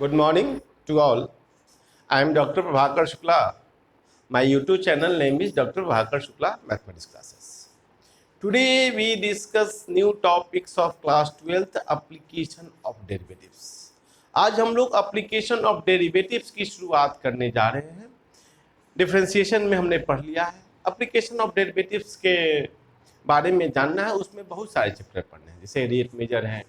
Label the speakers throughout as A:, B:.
A: Good morning to all. I am Dr. Prabhakar Shukla. My YouTube channel name is Dr. Prabhakar Shukla Mathematics Classes. Today we discuss new topics of class 12th application of derivatives. आज हम लोग application of derivatives की शुरुआत करने जा रहे हैं. Differentiation में हमने पढ़ लिया है. एप्लीकेशन ऑफ डेरिवेटिव्स के बारे में जानना है, उसमें बहुत सारे चैप्टर पढ़ने हैं, जैसे रेट मेजर है,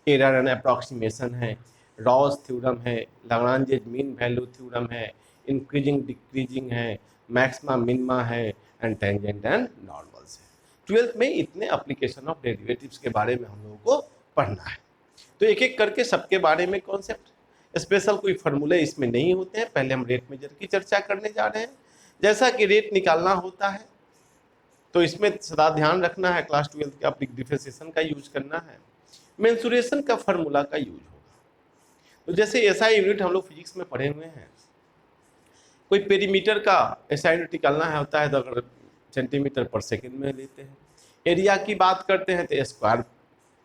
A: एरर एंड अप्रॉक्सीमेशन है, रॉस थ्योरम है, लाग्रांज मीन वैल्यू थ्योरम है, इंक्रीजिंग डिक्रीजिंग है, मैक्सिमा मिनिमा है एंड टेंजेंट एंड नॉर्मल्स है. 12th में इतने एप्लीकेशन ऑफ डेरिवेटिव्स के बारे में हम लोगों को पढ़ना है. तो एक एक करके सबके बारे में कॉन्सेप्ट, स्पेशल कोई फार्मूले इसमें नहीं होते हैं. पहले हम रेट मेजर की चर्चा करने जा रहे हैं. जैसा कि रेट निकालना होता है तो इसमें सदा ध्यान रखना है, क्लास 12 का डिफरेंशिएशन का यूज करना है, मेंसुरेशन का फार्मूला का यूज होगा. तो जैसे एसआई यूनिट हम लोग फिजिक्स में पढ़े हुए हैं, कोई पेरीमीटर का एसआई यूनिट निकालना है होता है तो अगर सेंटीमीटर पर सेकंड में लेते हैं. एरिया की बात करते हैं तो स्क्वायर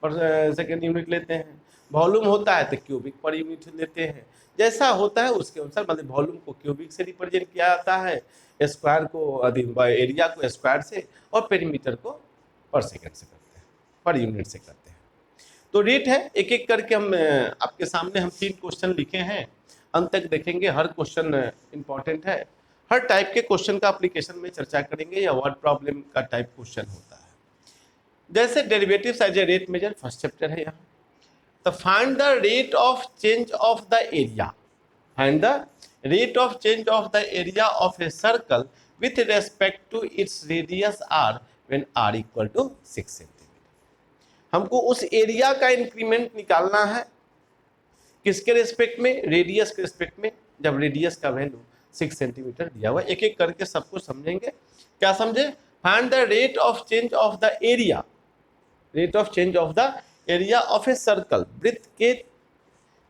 A: पर सेकंड यूनिट लेते हैं. वॉल्यूम होता है तो क्यूबिक पर यूनिट लेते हैं. जैसा होता है उसके अनुसार, मतलब वॉल्यूम को क्यूबिक से रिप्रेजेंट किया जाता है, स्क्वायर को एरिया को स्क्वायर से, और पेरीमीटर को पर सेकंड से करते हैं, पर यूनिट से करते हैं. तो रेट है, एक एक करके हम आपके सामने हम 3 क्वेश्चन लिखे हैं, अंत तक देखेंगे. हर क्वेश्चन इंपॉर्टेंट है. हर टाइप के क्वेश्चन का एप्लीकेशन में चर्चा करेंगे, या वर्ड प्रॉब्लम का टाइप क्वेश्चन होता है. जैसे derivatives as a rate measure, first chapter है यहाँ. तो find the rate of change of the area, find the rate of change of the area of a circle with respect to its radius r when r equal to 6 centimetre. हमको उस area का increment निकालना है, किसके respect में? Radius के respect में, जब रेडियस का वैल्यू 6 सेंटीमीटर दिया हुआ. एक एक करके सबको समझेंगे. क्या समझे? Find the rate of change of the area, rate of change of the area of a circle. वृत्त के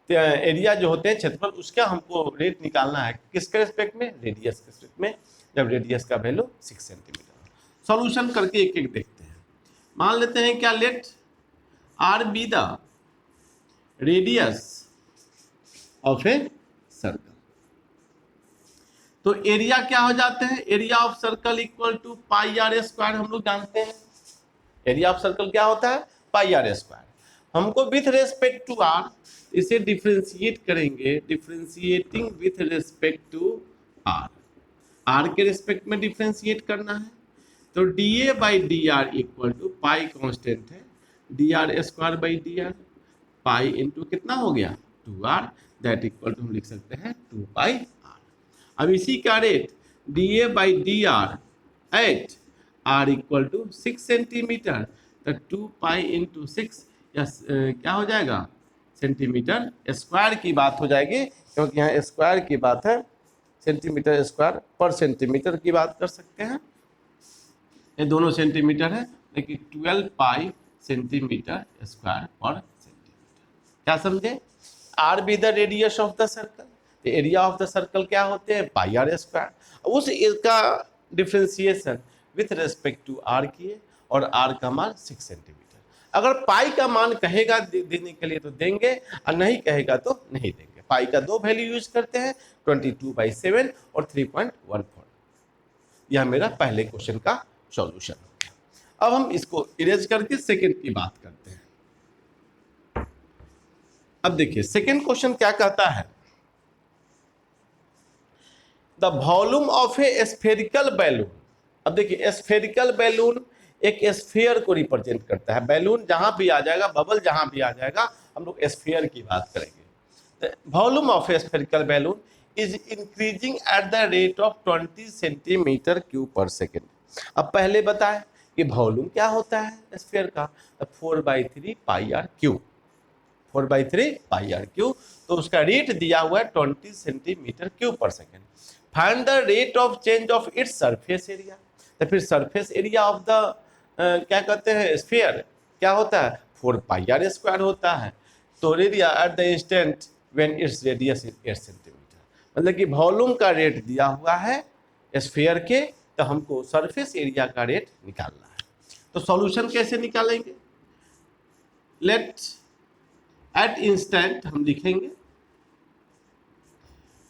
A: एरिया जो होते हैं, क्षेत्रफल, उसका हमको रेट निकालना है. किसके रेस्पेक्ट में? रेडियस के रेस्पेक्ट में, जब रेडियस का वैल्यू 6 सेंटीमीटर. सॉल्यूशन करके एक एक देखते हैं. मान लेते हैं क्या, let r be the radius of a circle. तो एरिया क्या हो जाते हैं? Area of circle equal to pi r square. हम लोग जानते हैं एरिया ऑफ सर्कल क्या होता है? Pi r square. हमको विथ रेस्पेक्ट टू आर इसे डिफ्रेंशिएट करेंगे, differentiating with respect to r. R के रेस्पेक्ट में डिफ्रेंशिएट करना है. तो d a by d r equal to pi constant है, d r square by d r, pi into कितना हो गया? 2r, दैट इक्वल टू हम लिख सकते हैं 2 पाई आर. अब इसी का rate d a by d r at r equal to 6 centimetre, तो 2 पाई इंटू 6 या क्या हो जाएगा? सेंटीमीटर स्क्वायर की बात हो जाएगी, क्योंकि यहाँ स्क्वायर की बात है. सेंटीमीटर स्क्वायर पर सेंटीमीटर की बात कर सकते हैं. ये दोनों सेंटीमीटर है, लेकिन 12 pi centimetre square per centimetre. क्या समझे? R be the radius of the circle. तो एरिया ऑफ द सर्कल क्या होते हैं? Pi r square. उस का differentiation with respect to r किए, और आर का मान 6 सेंटीमीटर. अगर पाई का मान कहेगा देने के लिए तो देंगे, और नहीं कहेगा तो नहीं देंगे. पाई का 2 वैल्यू यूज करते हैं, 22/7 और 3.14. यह मेरा पहले क्वेश्चन का सॉल्यूशन हो गया. अब हम इसको इरेज करके सेकंड की बात करते हैं. अब देखिए सेकंड क्वेश्चन क्या कहता है? The volume of A spherical balloon. अब देखिए स्फेरिकल बैलून एक स्फीयर को रिप्रेजेंट करता है. बैलून जहां भी आ जाएगा, बबल जहां भी आ जाएगा, हम लोग स्फीयर की बात करेंगे. Volume of A spherical balloon is increasing at the rate of 20 centimetre cube पर सेकेंड. अब पहले बताएं कि वॉल्यूम क्या होता है स्फीयर का? 4/3 pi r cube, 4/3 pi r cube. तो उसका रेट दिया हुआ है 20 सेंटीमीटर क्यूब पर second. Find the rate of change of its surface area. तो फिर सरफेस एरिया ऑफ द क्या कहते हैं स्फीयर क्या होता है? 4 पाई आर स्क्वायर होता है. तो area at the instant when its radius is 8 centimetre. मतलब कि वॉल्यूम का रेट दिया हुआ है स्फीयर के, तो हमको सरफेस एरिया का रेट निकालना है. तो सॉल्यूशन कैसे निकालेंगे? लेट एट इंस्टेंट हम लिखेंगे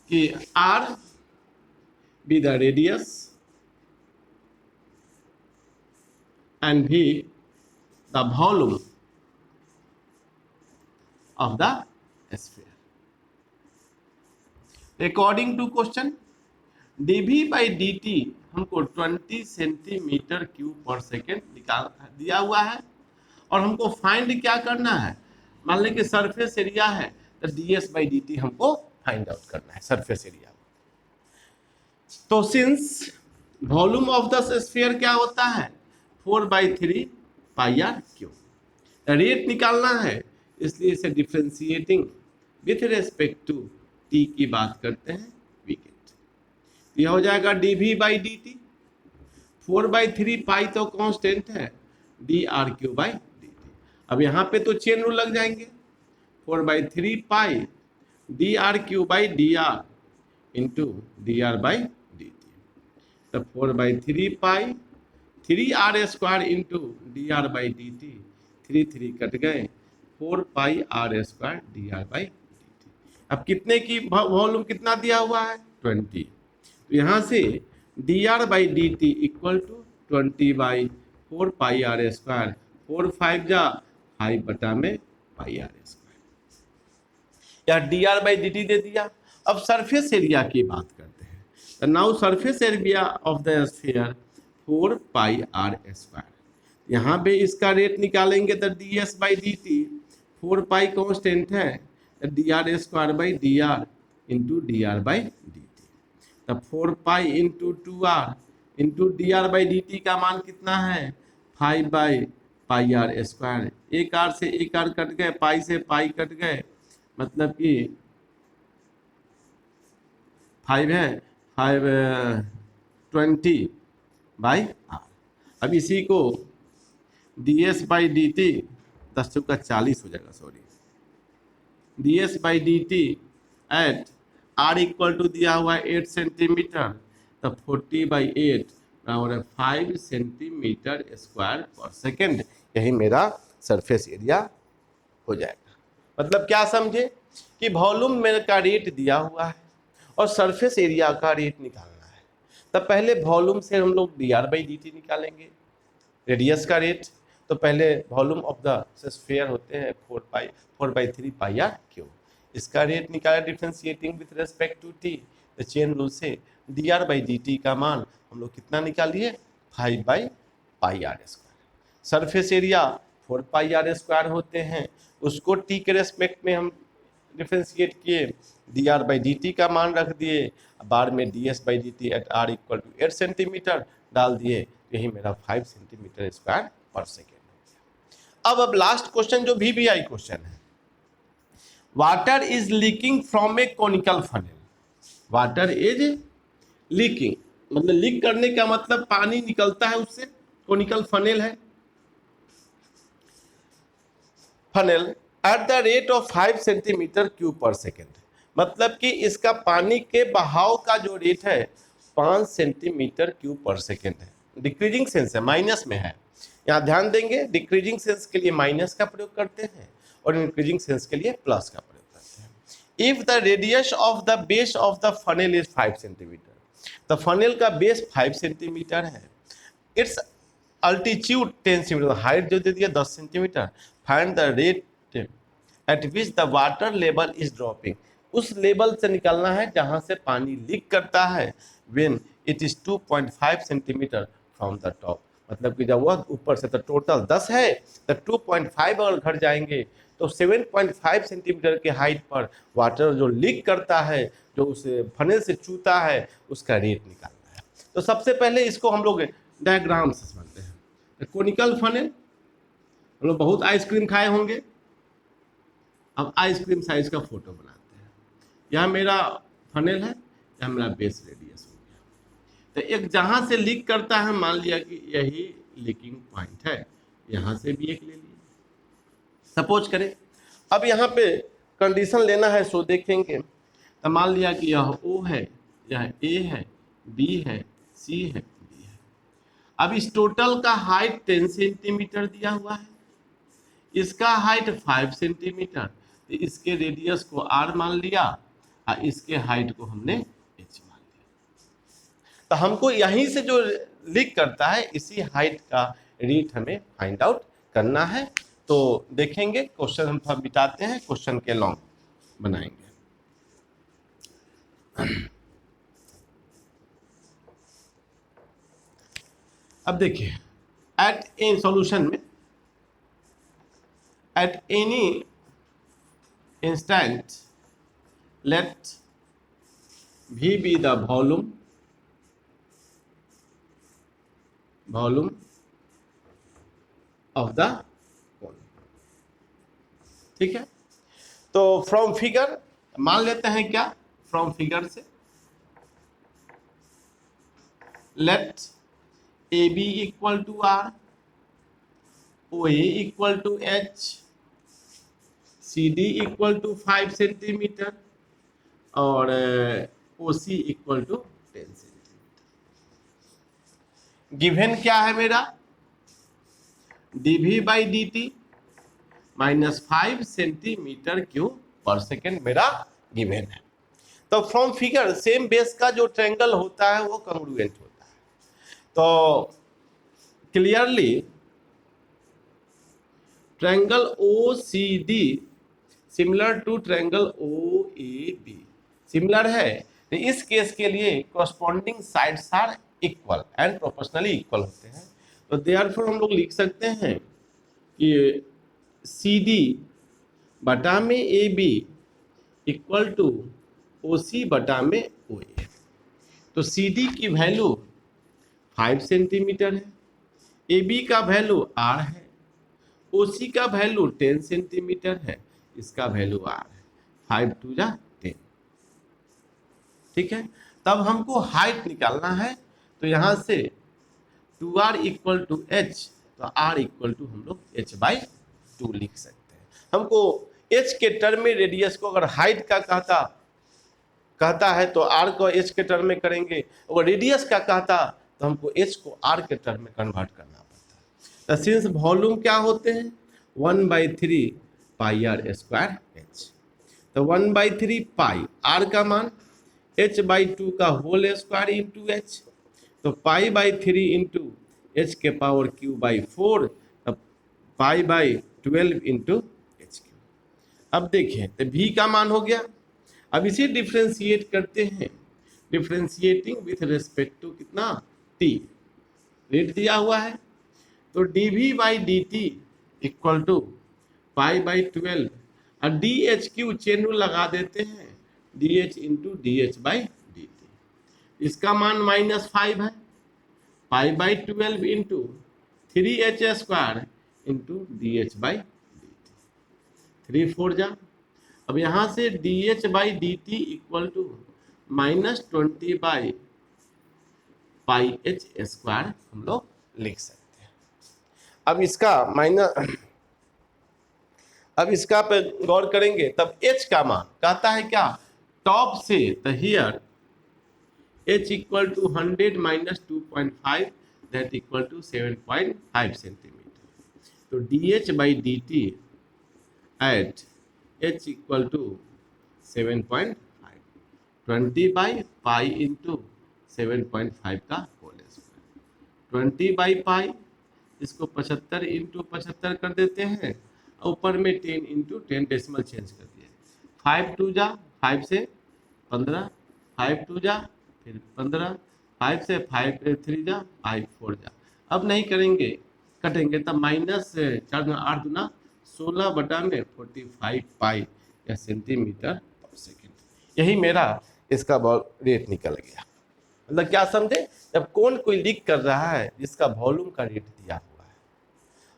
A: कि R be the radius and V the volume of the sphere. According to question, dV by dt हमको 20 सेंटीमीटर क्यूब पर सेकेंड निकाल दिया हुआ है और हमको फाइंड क्या करना है। मान लें कि सरफेस एरिया है तो ds बाई डी टी हमको फाइंड आउट करना है सरफेस एरिया। तो since volume of the sphere क्या होता है 4/3 पाई आर क्यूब, रेट निकालना है इसलिए इसे differentiating with respect to t की बात करते हैं विकेट। यह हो जाएगा dv by d t, 4/3 pi तो कांस्टेंट है, d r cube by d t. अब यहाँ पे तो चेन रूल लग जाएंगे, 4/3 pi d r cube by d r into d r by d t. तो 4/3 pi 3r square into d r by d t, 3 cut गए, 4 पाई r square D r by d t. अब कितने की volume कितना दिया हुआ है 20, तो यहाँ से d r by d t equal to 20/4 pi r square, 4 5 जा 5 बटा में पाई आर स्क्वायर। या d r by d t दे दिया। अब सरफेस एरिया की बात करते हैं। तो now surface area of the sphere 4 pi r square. यहाँ पे इसका रेट निकालेंगे तो d s by d t, 4 pi constant है, d r square by d r into d r by d t. तब 4 pi into 2r into d r by d t का मान कितना है 5 बाई पाई आर स्क्वायर। एक r से एक are cut गए, पाई से पाई कट गए, मतलब कि 5 है 5 20/r। अब इसी को d s by d t 10⁻40 हो जाएगा, sorry, d s by d t at r equal to दिया हुआ है 8 सेंटीमीटर, तो 40/8 बराबर है 5 सेंटीमीटर स्क्वायर पर सेकेंड। यही मेरा सरफेस एरिया हो जाएगा। मतलब क्या समझे कि वॉल्यूम मेरे का रेट दिया हुआ है और सरफेस एरिया का रेट निकालना है। तब पहले वॉल्यूम से हम लोग d r by d t निकालेंगे, रेडियस का रेट। तो पहले वॉल्यूम ऑफ द स्फीयर होते हैं 4/3 पाई आर क्यूब, इसका रेट निकाला differentiating with respect to t. तो चेन रूल से d r by d t का मान हम लोग कितना निकालिए 5 by pi r square. Surface area 4 pi r square होते हैं, उसको टी के रेस्पेक्ट में हम डिफ्रेंशिएट किए, d r by d t का मान रख दिए, बाद में d s by d t at r equal to 8 centimetre डाल दिए, यही मेरा 5 सेंटीमीटर स्क्वायर पर सेकेंड हो गया। अब लास्ट क्वेश्चन जो VBI क्वेश्चन है, water is leaking from A conical funnel. Water is leaking मतलब लीक करने का मतलब पानी निकलता है उससे, कॉनिकल फनेल है, funnel at the rate of 5 centimetre cube पर सेकेंड। मतलब कि इसका पानी के बहाव का जो रेट है 5 सेंटीमीटर क्यूब पर सेकेंड है। डिक्रीजिंग सेंस है, माइनस में है, यहाँ ध्यान देंगे। डिक्रीजिंग सेंस के लिए माइनस का प्रयोग करते हैं और इंक्रीजिंग सेंस के लिए प्लस का प्रयोग करते हैं। If the radius of the base of the funnel is 5 centimetre, तो फनेल का बेस 5 सेंटीमीटर है, इट्स अल्टीट्यूड 10 सेंटीमीटर, हाइट जो दे दिया 10 centimetre. Find the rate at which the water level is dropping. उस लेवल से निकालना है जहां से पानी लीक करता है, when it is 2.5 centimetre from the top. मतलब कि जब वह ऊपर से, तो टोटल 10 है, तो 2.5 अगर घट जाएंगे तो 7.5 सेंटीमीटर के हाइट पर वाटर जो लीक करता है, जो उस फनेल से चूता है, उसका रेट निकालना है। तो सबसे पहले इसको हम लोग डायग्राम से समझते हैं। कोनिकल फनेल, हम लोग बहुत आइसक्रीम खाए होंगे, अब आइसक्रीम साइज का फोटो बनाते हैं। यह मेरा फनेल है, यह मेरा बेस रेडियस हो गया। तो एक जहाँ से लीक करता है, मान लिया कि यही लीकिंग पॉइंट है, यहाँ से भी एक ले लिया, सपोज करें। अब यहाँ पे कंडीशन लेना है, सो देखेंगे। तो मान लिया कि यह O है, यह A है, B है, C है, D है। अब इस टोटल का हाइट 10 सेंटीमीटर दिया हुआ है, इसका हाइट 5 सेंटीमीटर, तो इसके रेडियस को R मान लिया और इसके हाइट को हमने h मान लिया। तो हमको यहीं से जो लीक करता है इसी हाइट का रेट हमें फाइंड आउट करना है। तो देखेंगे क्वेश्चन हम थोड़ा बिताते हैं, क्वेश्चन के लॉन्ग बनाएंगे। अब देखिए, एट ए सॉल्यूशन में at any instant let V be the volume of the cone। ठीक है, तो फ्रॉम फिगर मान लेते हैं क्या, फ्रॉम फिगर से let A B equal to r, O A equal to h, C D equal to 5 centimetre और O C equal to 10 centimetre. Given क्या है मेरा, dv by d t minus 5 centimetre cube पर second मेरा given है। तो from figure same base का जो ट्रायंगल होता है वो कंग्रुएंट होता है। तो clearly triangle O C D similar to triangle O A B similar है। तो इस केस के लिए corresponding sides are equal and proportionally equal होते हैं। तो देयरफॉर हम लोग लिख सकते हैं कि सी डी बटा में A B equal to O C बटा में ओ ए। तो सी डी की वैल्यू 5 सेंटीमीटर है, ए बी का वैल्यू आर है, ओ सी का वैल्यू 10 सेंटीमीटर है, इसका वैल्यू आर है, 5 टू जा 10। ठीक है, तब हमको हाइट निकालना है। तो यहाँ से 2r इक्वल टू एच, तो r इक्वल टू हम लोग h बाई 2 लिख सकते हैं। हमको h के टर्म में रेडियस को अगर हाइट का कहता है तो r को h के टर्म में करेंगे, और रेडियस का कहता तो हमको h को r के टर्म में कन्वर्ट करना पड़ता है। तो सिंस वॉल्यूम क्या होते हैं 1/3 पाई आर स्क्वायर h, तो 1/3 पाई r का मान h/2 का होल स्क्वायर इंटू h, तो π/3 इंटू h के पावर q/4, तब π/12 इंटू h क्यू। अब देखिए तो v का मान हो गया। अब इसे डिफ्रेंशिएट करते हैं, डिफ्रेंशिएटिंग विथ रेस्पेक्ट टू कितना t, रेट दिया हुआ है। तो dv by d t equal to π/12 और डी एच क्यू चेन रूल लगा देते हैं, d h into d h by d t. इसका मान -5 है, π/12 into 3h square into d h by d t, 3 4 जा। अब यहाँ से d h by d t equal to -20 by πh square हम लोग लिख सकते हैं। अब इसका पे गौर करेंगे, तब h का मान कहता है क्या, टॉप से तो here h equal to 100 minus 2.5 that equal to 7.5 centimetre. तो dh by d t at h equal to 7.5, 20 by pi into 7.5 का होल स्क्वायर, 20 बाई पाई, इसको 75 इंटू 75 कर देते हैं, ऊपर में 10 इंटू 10 डेसिमल चेंज कर दिए, 5 2 जा 5 से 15, 5 2 जा फिर 15, 5 से 5 3 जा 5 4 जा। अब नहीं करेंगे, कटेंगे तब -4 × 8 × 16 बटा में 45 पाई या सेंटीमीटर पर सेकेंड। यही मेरा इसका रेट निकल गया। मतलब क्या समझे, जब कौन कोई लीक कर रहा है जिसका वॉल्यूम का रेट दिया हुआ है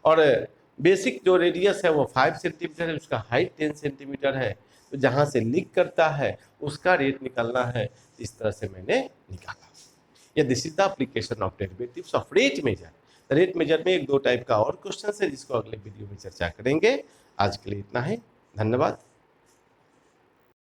A: और बेसिक जो रेडियस है वो 5 सेंटीमीटर है, उसका हाइट 10 सेंटीमीटर है, तो जहाँ से लीक करता है उसका रेट निकालना है, इस तरह से मैंने निकाला। या this is the application of derivatives of rate measure. Rate measure में 1-2 टाइप का और क्वेश्चन है जिसको अगले वीडियो में चर्चा करेंगे। आज के लिए इतना ही, धन्यवाद।